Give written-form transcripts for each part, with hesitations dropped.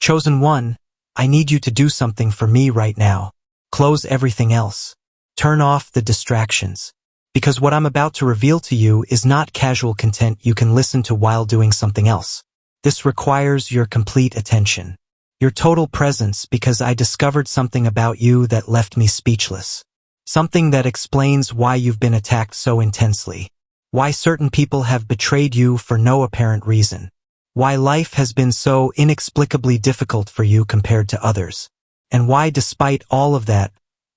Chosen one, I need you to do something for me right now. Close everything else. Turn off the distractions. Because what I'm about to reveal to you is not casual content you can listen to while doing something else. This requires your complete attention. Your total presence, because I discovered something about you that left me speechless. Something that explains why you've been attacked so intensely. Why certain people have betrayed you for no apparent reason. Why life has been so inexplicably difficult for you compared to others. And why, despite all of that,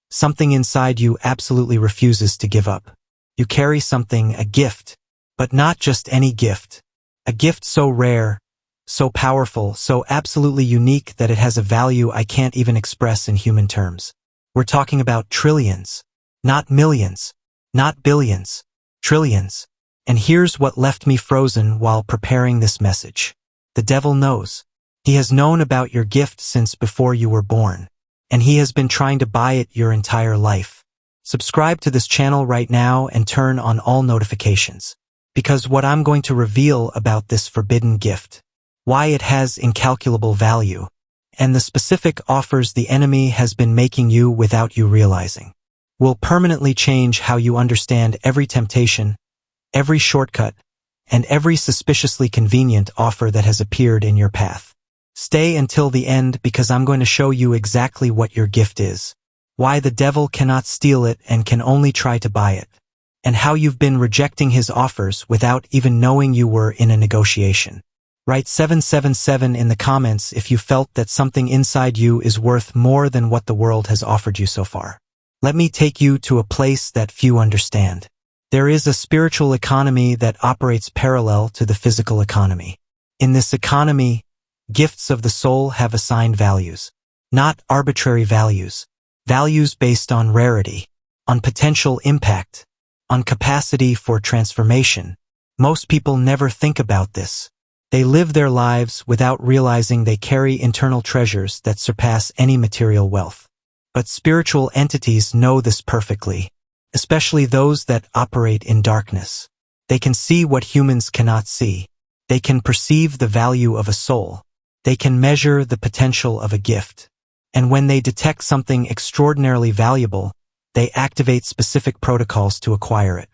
something inside you absolutely refuses to give up. You carry something, a gift, but not just any gift. A gift so rare, so powerful, so absolutely unique that it has a value I can't even express in human terms. We're talking about trillions, not millions, not billions, trillions. And here's what left me frozen while preparing this message. The devil knows. He has known about your gift since before you were born. And he has been trying to buy it your entire life. Subscribe to this channel right now and turn on all notifications. Because what I'm going to reveal about this forbidden gift, why it has incalculable value, and the specific offers the enemy has been making you without you realizing, will permanently change how you understand every temptation, every shortcut, and every suspiciously convenient offer that has appeared in your path. Stay until the end because I'm going to show you exactly what your gift is, why the devil cannot steal it and can only try to buy it, and how you've been rejecting his offers without even knowing you were in a negotiation. Write 777 in the comments if you felt that something inside you is worth more than what the world has offered you so far. Let me take you to a place that few understand. There is a spiritual economy that operates parallel to the physical economy. In this economy, gifts of the soul have assigned values, not arbitrary values, values based on rarity, on potential impact, on capacity for transformation. Most people never think about this. They live their lives without realizing they carry internal treasures that surpass any material wealth. But spiritual entities know this perfectly, especially those that operate in darkness. They can see what humans cannot see. They can perceive the value of a soul. They can measure the potential of a gift. And when they detect something extraordinarily valuable, they activate specific protocols to acquire it.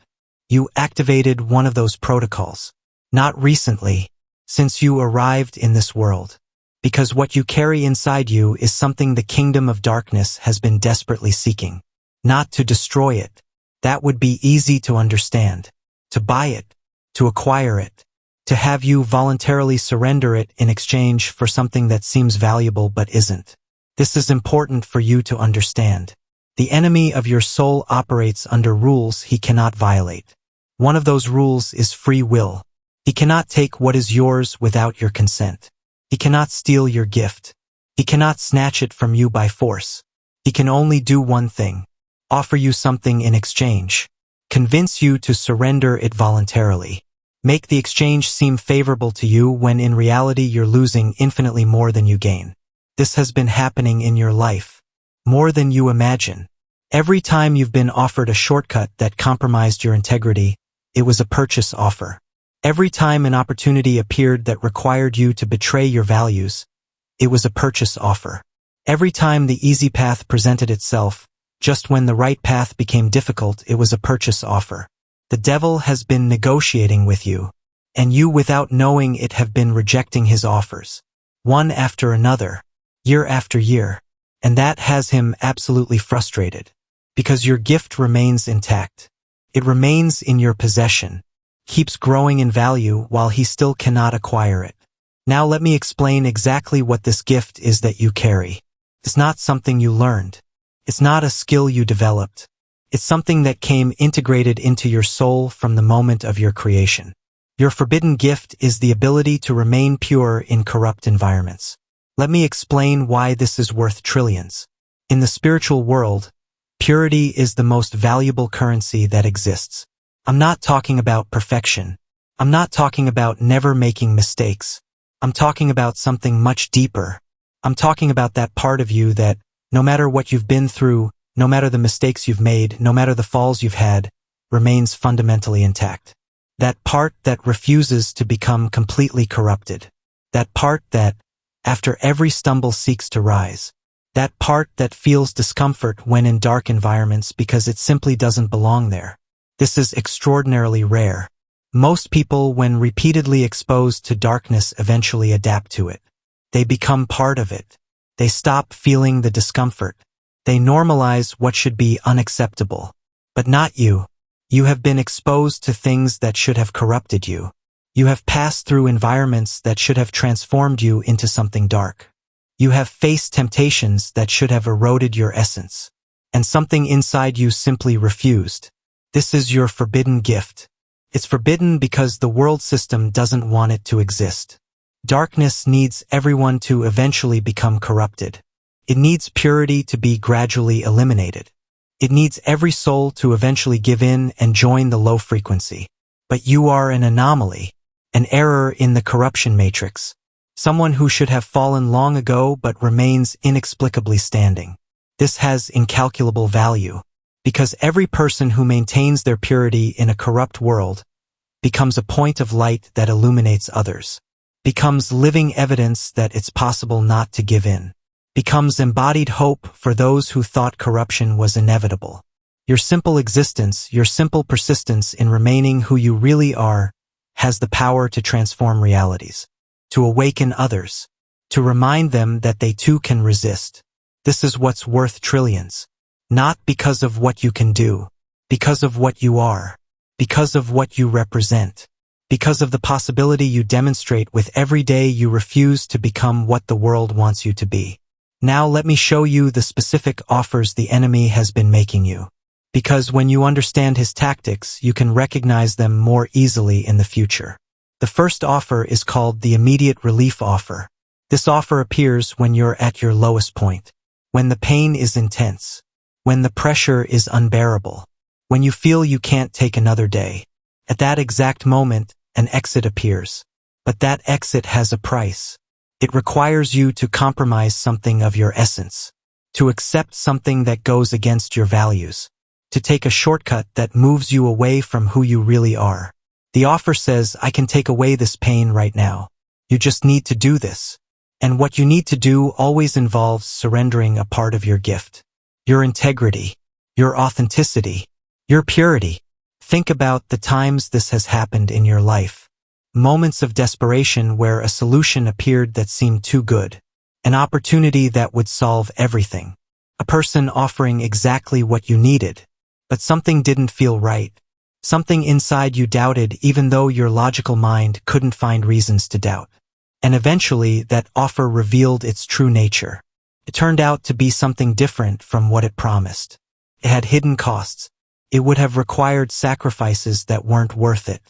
You activated one of those protocols. Not recently, since you arrived in this world. Because what you carry inside you is something the kingdom of darkness has been desperately seeking. Not to destroy it. That would be easy to understand. To buy it. To acquire it. To have you voluntarily surrender it in exchange for something that seems valuable but isn't. This is important for you to understand. The enemy of your soul operates under rules he cannot violate. One of those rules is free will. He cannot take what is yours without your consent. He cannot steal your gift. He cannot snatch it from you by force. He can only do one thing: offer you something in exchange. Convince you to surrender it voluntarily. Make the exchange seem favorable to you when in reality you're losing infinitely more than you gain. This has been happening in your life. More than you imagine. Every time you've been offered a shortcut that compromised your integrity, it was a purchase offer. Every time an opportunity appeared that required you to betray your values, it was a purchase offer. Every time the easy path presented itself, just when the right path became difficult, it was a purchase offer. The devil has been negotiating with you, and you, without knowing it, have been rejecting his offers. One after another, year after year, and that has him absolutely frustrated. Because your gift remains intact. It remains in your possession. Keeps growing in value while he still cannot acquire it. Now let me explain exactly what this gift is that you carry. It's not something you learned. It's not a skill you developed. It's something that came integrated into your soul from the moment of your creation. Your forbidden gift is the ability to remain pure in corrupt environments. Let me explain why this is worth trillions. In the spiritual world, purity is the most valuable currency that exists. I'm not talking about perfection. I'm not talking about never making mistakes. I'm talking about something much deeper. I'm talking about that part of you that, no matter what you've been through, no matter the mistakes you've made, no matter the falls you've had, remains fundamentally intact. That part that refuses to become completely corrupted. That part that, After every stumble seeks to rise. That part that feels discomfort when in dark environments because it simply doesn't belong there. This is extraordinarily rare. Most people, when repeatedly exposed to darkness, eventually adapt to it. They become part of it. They stop feeling the discomfort. They normalize what should be unacceptable. But not you. You have been exposed to things that should have corrupted you. You have passed through environments that should have transformed you into something dark. You have faced temptations that should have eroded your essence. And something inside you simply refused. This is your forbidden gift. It's forbidden because the world system doesn't want it to exist. Darkness needs everyone to eventually become corrupted. It needs purity to be gradually eliminated. It needs every soul to eventually give in and join the low frequency. But you are an anomaly, an error in the corruption matrix. Someone who should have fallen long ago but remains inexplicably standing. This has incalculable value, because every person who maintains their purity in a corrupt world becomes a point of light that illuminates others, becomes living evidence that it's possible not to give in, becomes embodied hope for those who thought corruption was inevitable. Your simple existence, your simple persistence in remaining who you really are, has the power to transform realities, to awaken others, to remind them that they too can resist. This is what's worth trillions. Not because of what you can do, because of what you are, because of what you represent, because of the possibility you demonstrate with every day you refuse to become what the world wants you to be. Now let me show you the specific offers the enemy has been making you. Because when you understand his tactics, you can recognize them more easily in the future. The first offer is called the immediate relief offer. This offer appears when you're at your lowest point, when the pain is intense, when the pressure is unbearable, when you feel you can't take another day. At that exact moment, an exit appears. But that exit has a price. It requires you to compromise something of your essence, to accept something that goes against your values, to take a shortcut that moves you away from who you really are. The offer says, I can take away this pain right now. You just need to do this. And what you need to do always involves surrendering a part of your gift, your integrity, your authenticity, your purity. Think about the times this has happened in your life. Moments of desperation where a solution appeared that seemed too good, an opportunity that would solve everything, a person offering exactly what you needed, but something didn't feel right. Something inside you doubted even though your logical mind couldn't find reasons to doubt. And eventually that offer revealed its true nature. It turned out to be something different from what it promised. It had hidden costs. It would have required sacrifices that weren't worth it.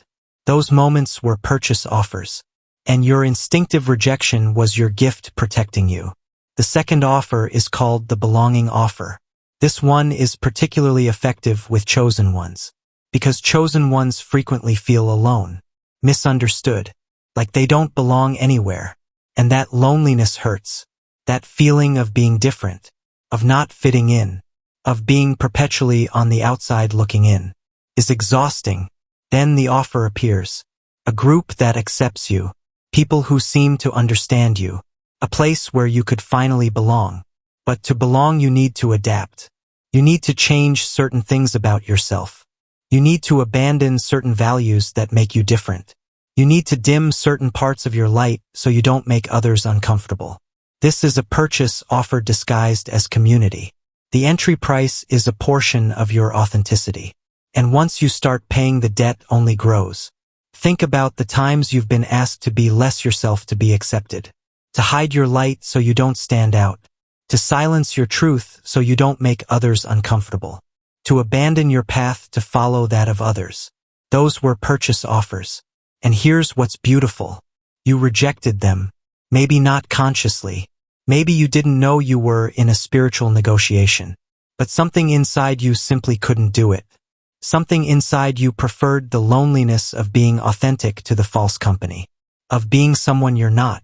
Those moments were purchase offers. And your instinctive rejection was your gift protecting you. The second offer is called the belonging offer. This one is particularly effective with chosen ones, because chosen ones frequently feel alone, misunderstood, like they don't belong anywhere. And that loneliness hurts. That feeling of being different, of not fitting in, of being perpetually on the outside looking in, is exhausting. Then the offer appears. A group that accepts you, people who seem to understand you, a place where you could finally belong. But to belong you need to adapt. You need to change certain things about yourself. You need to abandon certain values that make you different. You need to dim certain parts of your light so you don't make others uncomfortable. This is a purchase offer disguised as community. The entry price is a portion of your authenticity. And once you start paying, the debt only grows. Think about the times you've been asked to be less yourself to be accepted, to hide your light so you don't stand out, to silence your truth so you don't make others uncomfortable, to abandon your path to follow that of others. Those were purchase offers. And here's what's beautiful. You rejected them. Maybe not consciously. Maybe you didn't know you were in a spiritual negotiation. But something inside you simply couldn't do it. Something inside you preferred the loneliness of being authentic to the false company, of being someone you're not.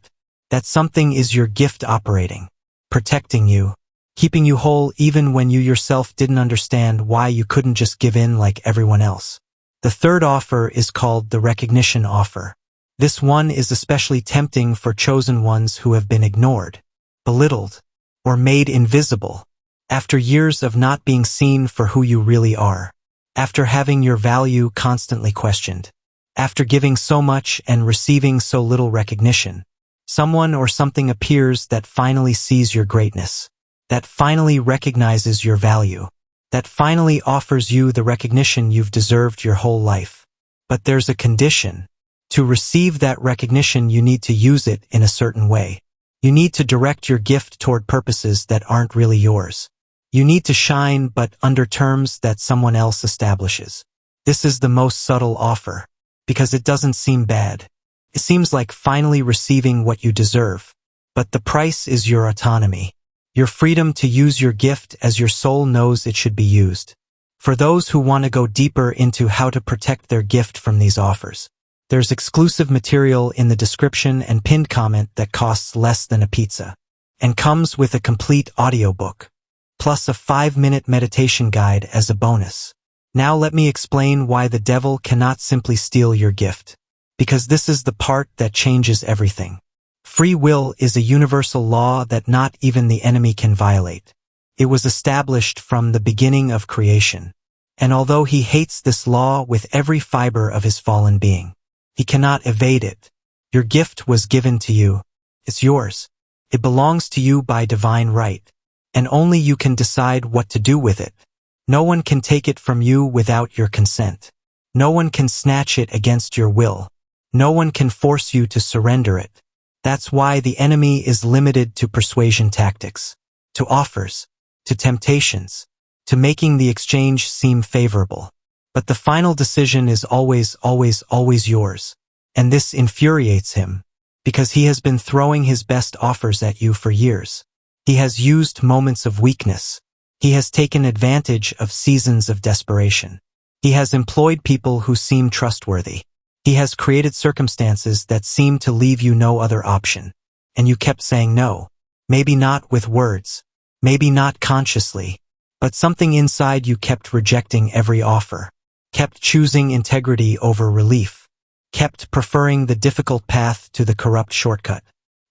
That something is your gift operating, protecting you, keeping you whole even when you yourself didn't understand why you couldn't just give in like everyone else. The third offer is called the recognition offer. This one is especially tempting for chosen ones who have been ignored, belittled, or made invisible, after years of not being seen for who you really are, after having your value constantly questioned, after giving so much and receiving so little recognition. Someone or something appears that finally sees your greatness, that finally recognizes your value, that finally offers you the recognition you've deserved your whole life. But there's a condition. To receive that recognition, you need to use it in a certain way. You need to direct your gift toward purposes that aren't really yours. You need to shine, but under terms that someone else establishes. This is the most subtle offer, because it doesn't seem bad. It seems like finally receiving what you deserve. But the price is your autonomy, your freedom to use your gift as your soul knows it should be used. For those who want to go deeper into how to protect their gift from these offers, there's exclusive material in the description and pinned comment that costs less than a pizza, and comes with a complete audiobook, plus a 5-minute meditation guide as a bonus. Now let me explain why the devil cannot simply steal your gift. Because this is the part that changes everything. Free will is a universal law that not even the enemy can violate. It was established from the beginning of creation. And although he hates this law with every fiber of his fallen being, he cannot evade it. Your gift was given to you. It's yours. It belongs to you by divine right. And only you can decide what to do with it. No one can take it from you without your consent. No one can snatch it against your will. No one can force you to surrender it. That's why the enemy is limited to persuasion tactics, to offers, to temptations, to making the exchange seem favorable. But the final decision is always yours. And this infuriates him, because he has been throwing his best offers at you for years. He has used moments of weakness. He has taken advantage of seasons of desperation. He has employed people who seem trustworthy. He has created circumstances that seem to leave you no other option. And you kept saying no. Maybe not with words. Maybe not consciously. But something inside you kept rejecting every offer. Kept choosing integrity over relief. Kept preferring the difficult path to the corrupt shortcut.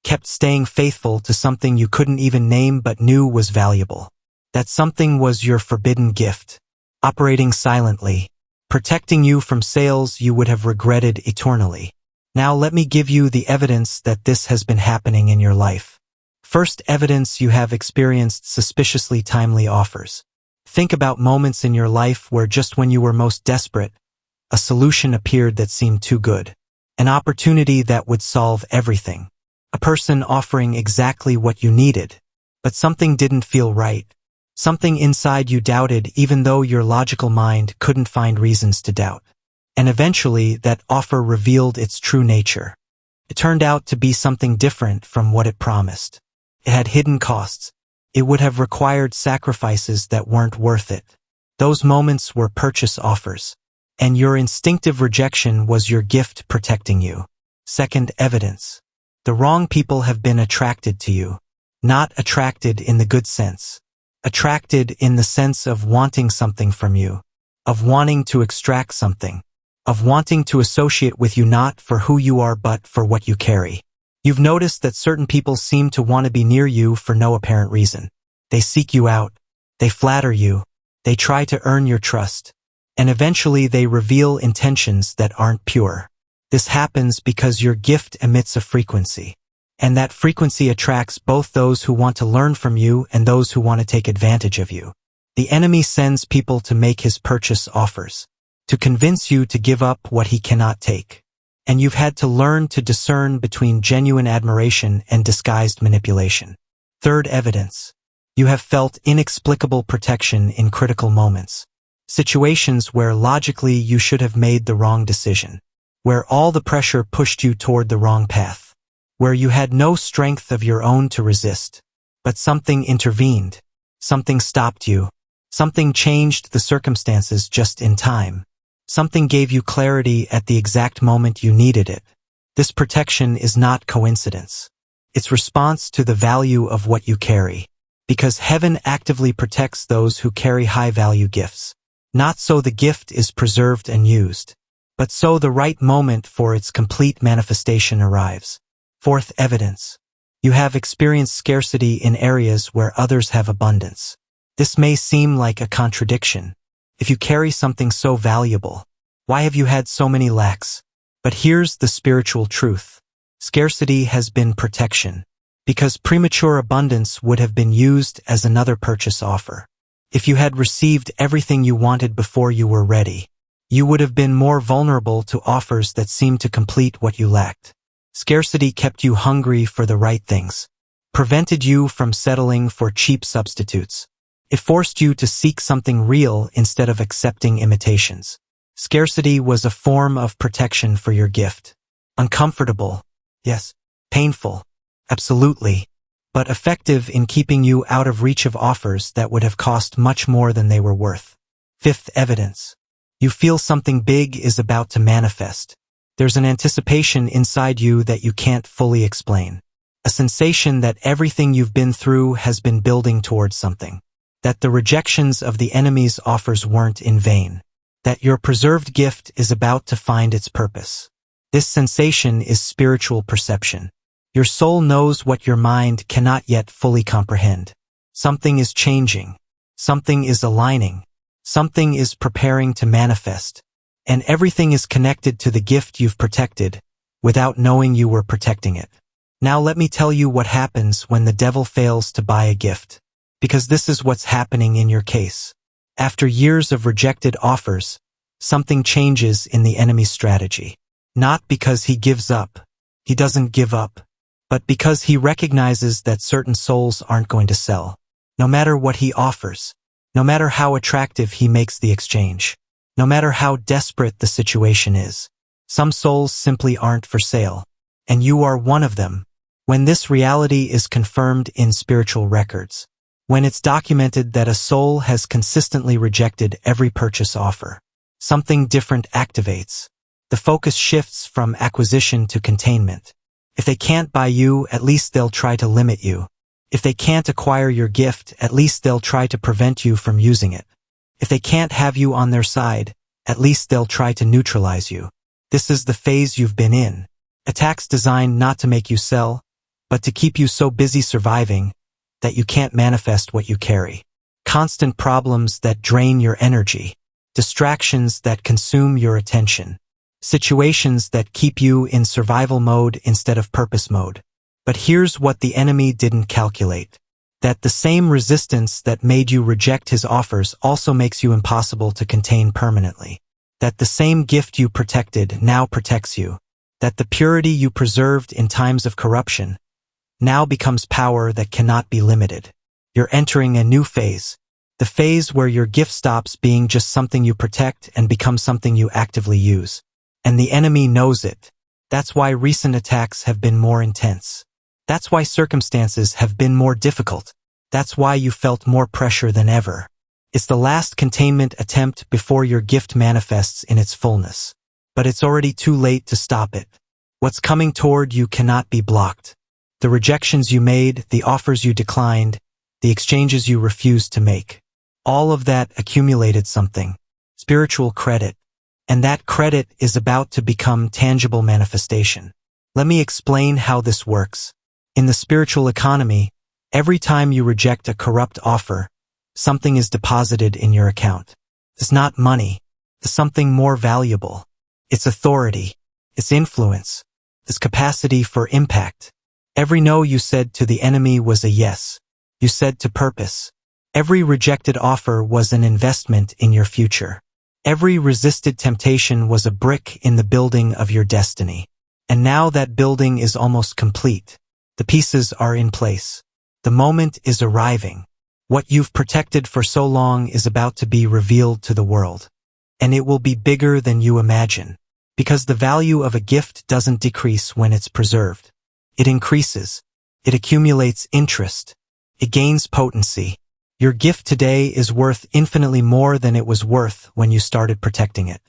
Kept staying faithful to something you couldn't even name but knew was valuable. That something was your forbidden gift. Operating silently. Protecting you from sales you would have regretted eternally. Now let me give you the evidence that this has been happening in your life. First evidence: you have experienced suspiciously timely offers. Think about moments in your life where just when you were most desperate, a solution appeared that seemed too good. An opportunity that would solve everything. A person offering exactly what you needed. But something didn't feel right. Something inside you doubted even though your logical mind couldn't find reasons to doubt. And eventually that offer revealed its true nature. It turned out to be something different from what it promised. It had hidden costs. It would have required sacrifices that weren't worth it. Those moments were purchase offers. And your instinctive rejection was your gift protecting you. Second evidence. The wrong people have been attracted to you. Not attracted in the good sense. Attracted in the sense of wanting something from you, of wanting to extract something, of wanting to associate with you not for who you are but for what you carry. You've noticed that certain people seem to want to be near you for no apparent reason. They seek you out, they flatter you, they try to earn your trust, and eventually they reveal intentions that aren't pure. This happens because your gift emits a frequency. And that frequency attracts both those who want to learn from you and those who want to take advantage of you. The enemy sends people to make his purchase offers, to convince you to give up what he cannot take. And you've had to learn to discern between genuine admiration and disguised manipulation. Third evidence. You have felt inexplicable protection in critical moments. Situations where logically you should have made the wrong decision. Where all the pressure pushed you toward the wrong path. Where you had no strength of your own to resist. But something intervened. Something stopped you. Something changed the circumstances just in time. Something gave you clarity at the exact moment you needed it. This protection is not coincidence. It's response to the value of what you carry. Because heaven actively protects those who carry high-value gifts. Not so the gift is preserved and used. But so the right moment for its complete manifestation arrives. Fourth evidence. You have experienced scarcity in areas where others have abundance. This may seem like a contradiction. If you carry something so valuable, why have you had so many lacks? But here's the spiritual truth. Scarcity has been protection, because premature abundance would have been used as another purchase offer. If you had received everything you wanted before you were ready, you would have been more vulnerable to offers that seemed to complete what you lacked. Scarcity kept you hungry for the right things, prevented you from settling for cheap substitutes. It forced you to seek something real instead of accepting imitations. Scarcity was a form of protection for your gift. Uncomfortable, yes. Painful, absolutely. But effective in keeping you out of reach of offers that would have cost much more than they were worth. Fifth evidence. You feel something big is about to manifest. There's an anticipation inside you that you can't fully explain. A sensation that everything you've been through has been building towards something. That the rejections of the enemy's offers weren't in vain. That your preserved gift is about to find its purpose. This sensation is spiritual perception. Your soul knows what your mind cannot yet fully comprehend. Something is changing. Something is aligning. Something is preparing to manifest. And everything is connected to the gift you've protected, without knowing you were protecting it. Now let me tell you what happens when the devil fails to buy a gift. Because this is what's happening in your case. After years of rejected offers, something changes in the enemy's strategy. Not because he gives up. He doesn't give up. But because he recognizes that certain souls aren't going to sell. No matter what he offers. No matter how attractive he makes the exchange. No matter how desperate the situation is. Some souls simply aren't for sale. And you are one of them. When this reality is confirmed in spiritual records. When it's documented that a soul has consistently rejected every purchase offer, something different activates. The focus shifts from acquisition to containment. If they can't buy you, at least they'll try to limit you. If they can't acquire your gift, at least they'll try to prevent you from using it. If they can't have you on their side, at least they'll try to neutralize you. This is the phase you've been in. Attacks designed not to make you sell, but to keep you so busy surviving that you can't manifest what you carry. Constant problems that drain your energy. Distractions that consume your attention. Situations that keep you in survival mode instead of purpose mode. But here's what the enemy didn't calculate. That the same resistance that made you reject his offers also makes you impossible to contain permanently. That the same gift you protected now protects you. That the purity you preserved in times of corruption now becomes power that cannot be limited. You're entering a new phase. The phase where your gift stops being just something you protect and becomes something you actively use. And the enemy knows it. That's why recent attacks have been more intense. That's why circumstances have been more difficult. That's why you felt more pressure than ever. It's the last containment attempt before your gift manifests in its fullness. But it's already too late to stop it. What's coming toward you cannot be blocked. The rejections you made, the offers you declined, the exchanges you refused to make. All of that accumulated something. Spiritual credit. And that credit is about to become tangible manifestation. Let me explain how this works. In the spiritual economy, every time you reject a corrupt offer, something is deposited in your account. It's not money. It's something more valuable. It's authority. It's influence. It's capacity for impact. Every no you said to the enemy was a yes. You said to purpose. Every rejected offer was an investment in your future. Every resisted temptation was a brick in the building of your destiny. And now that building is almost complete. The pieces are in place. The moment is arriving. What you've protected for so long is about to be revealed to the world. And it will be bigger than you imagine. Because the value of a gift doesn't decrease when it's preserved. It increases. It accumulates interest. It gains potency. Your gift today is worth infinitely more than it was worth when you started protecting it.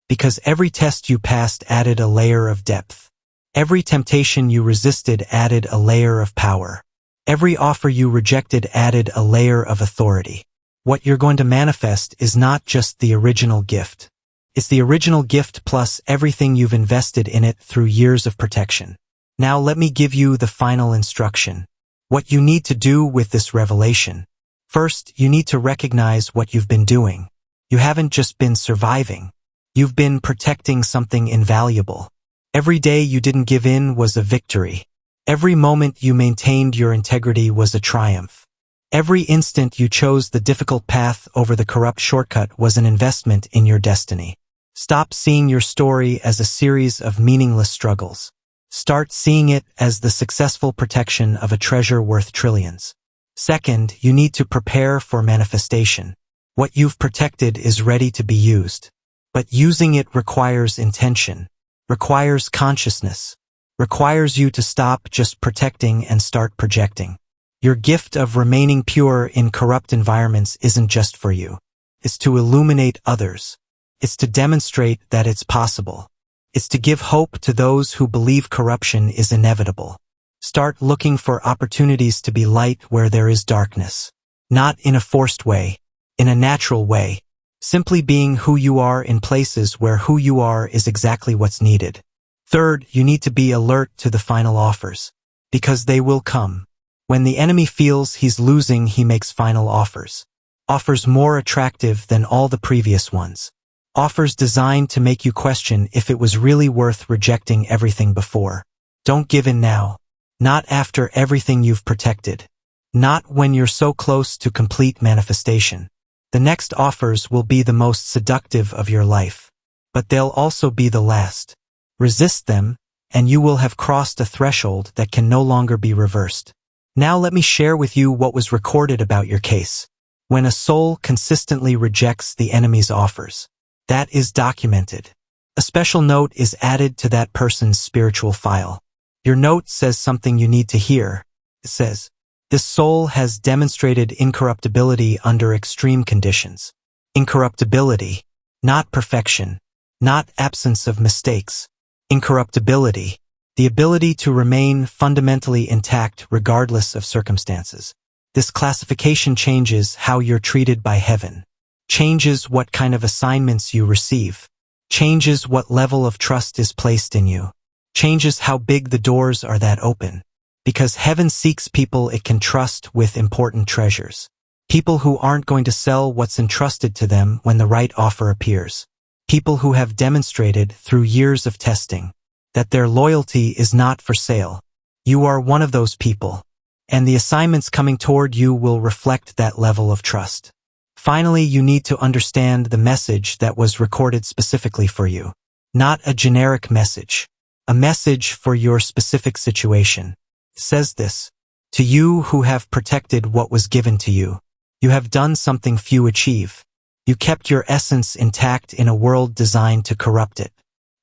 Because every test you passed added a layer of depth. Every temptation you resisted added a layer of power. Every offer you rejected added a layer of authority. What you're going to manifest is not just the original gift. It's the original gift plus everything you've invested in it through years of protection. Now let me give you the final instruction. What you need to do with this revelation. First, you need to recognize what you've been doing. You haven't just been surviving. You've been protecting something invaluable. Every day you didn't give in was a victory. Every moment you maintained your integrity was a triumph. Every instant you chose the difficult path over the corrupt shortcut was an investment in your destiny. Stop seeing your story as a series of meaningless struggles. Start seeing it as the successful protection of a treasure worth trillions. Second, you need to prepare for manifestation. What you've protected is ready to be used. But using it requires intention, requires consciousness, requires you to stop just protecting and start projecting. Your gift of remaining pure in corrupt environments isn't just for you. It's to illuminate others. It's to demonstrate that it's possible. It's to give hope to those who believe corruption is inevitable. Start looking for opportunities to be light where there is darkness. Not in a forced way, in a natural way. Simply being who you are in places where who you are is exactly what's needed. Third, you need to be alert to the final offers. Because they will come. When the enemy feels he's losing, he makes final offers. Offers more attractive than all the previous ones. Offers designed to make you question if it was really worth rejecting everything before. Don't give in now. Not after everything you've protected. Not when you're so close to complete manifestation. The next offers will be the most seductive of your life. But they'll also be the last. Resist them, and you will have crossed a threshold that can no longer be reversed. Now let me share with you what was recorded about your case. When a soul consistently rejects the enemy's offers, that is documented. A special note is added to that person's spiritual file. Your note says something you need to hear. It says, "This soul has demonstrated incorruptibility under extreme conditions." Incorruptibility, not perfection, not absence of mistakes. Incorruptibility, the ability to remain fundamentally intact regardless of circumstances. This classification changes how you're treated by heaven, changes what kind of assignments you receive, changes what level of trust is placed in you, changes how big the doors are that open. Because heaven seeks people it can trust with important treasures. People who aren't going to sell what's entrusted to them when the right offer appears. People who have demonstrated through years of testing that their loyalty is not for sale. You are one of those people, and the assignments coming toward you will reflect that level of trust. Finally, you need to understand the message that was recorded specifically for you. Not a generic message. A message for your specific situation. It says this, "To you who have protected what was given to you, you have done something few achieve. You kept your essence intact in a world designed to corrupt it.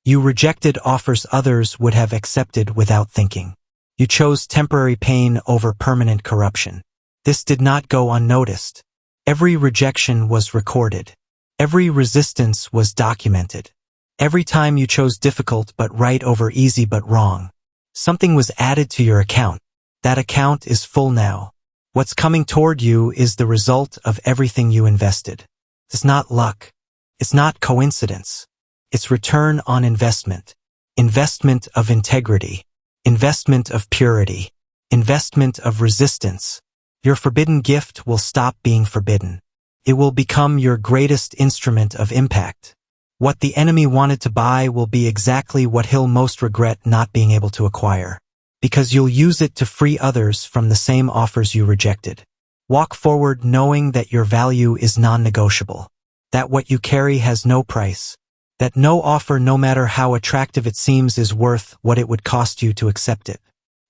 You rejected offers others would have accepted without thinking. You chose temporary pain over permanent corruption. This did not go unnoticed. Every rejection was recorded. Every resistance was documented. Every time you chose difficult but right over easy but wrong, something was added to your account. That account is full now. What's coming toward you is the result of everything you invested. It's not luck. It's not coincidence. It's return on investment. Investment of integrity. Investment of purity. Investment of resistance. Your forbidden gift will stop being forbidden. It will become your greatest instrument of impact. What the enemy wanted to buy will be exactly what he'll most regret not being able to acquire. Because you'll use it to free others from the same offers you rejected. Walk forward knowing that your value is non-negotiable. That what you carry has no price. That no offer, no matter how attractive it seems, is worth what it would cost you to accept it.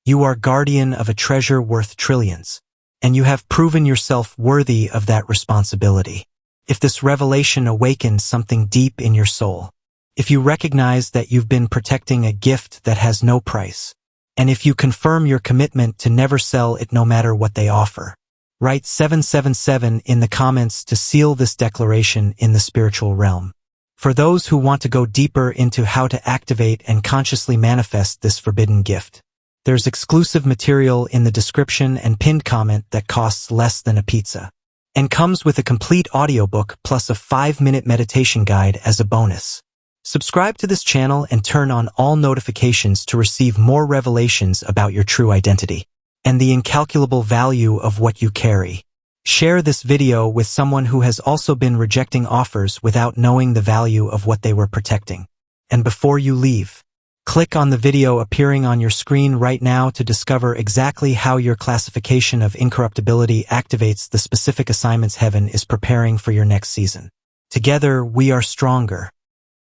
You are guardian of a treasure worth trillions. And you have proven yourself worthy of that responsibility. If this revelation awakens something deep in your soul, if you recognize that you've been protecting a gift that has no price, and if you confirm your commitment to never sell it no matter what they offer, write 777 in the comments to seal this declaration in the spiritual realm. For those who want to go deeper into how to activate and consciously manifest this forbidden gift, there's exclusive material in the description and pinned comment that costs less than a pizza. and comes with a complete audiobook plus a 5-minute meditation guide as a bonus. Subscribe to this channel and turn on all notifications to receive more revelations about your true identity and the incalculable value of what you carry. Share this video with someone who has also been rejecting offers without knowing the value of what they were protecting. And before you leave, click on the video appearing on your screen right now to discover exactly how your classification of incorruptibility activates the specific assignments heaven is preparing for your next season. Together, we are stronger.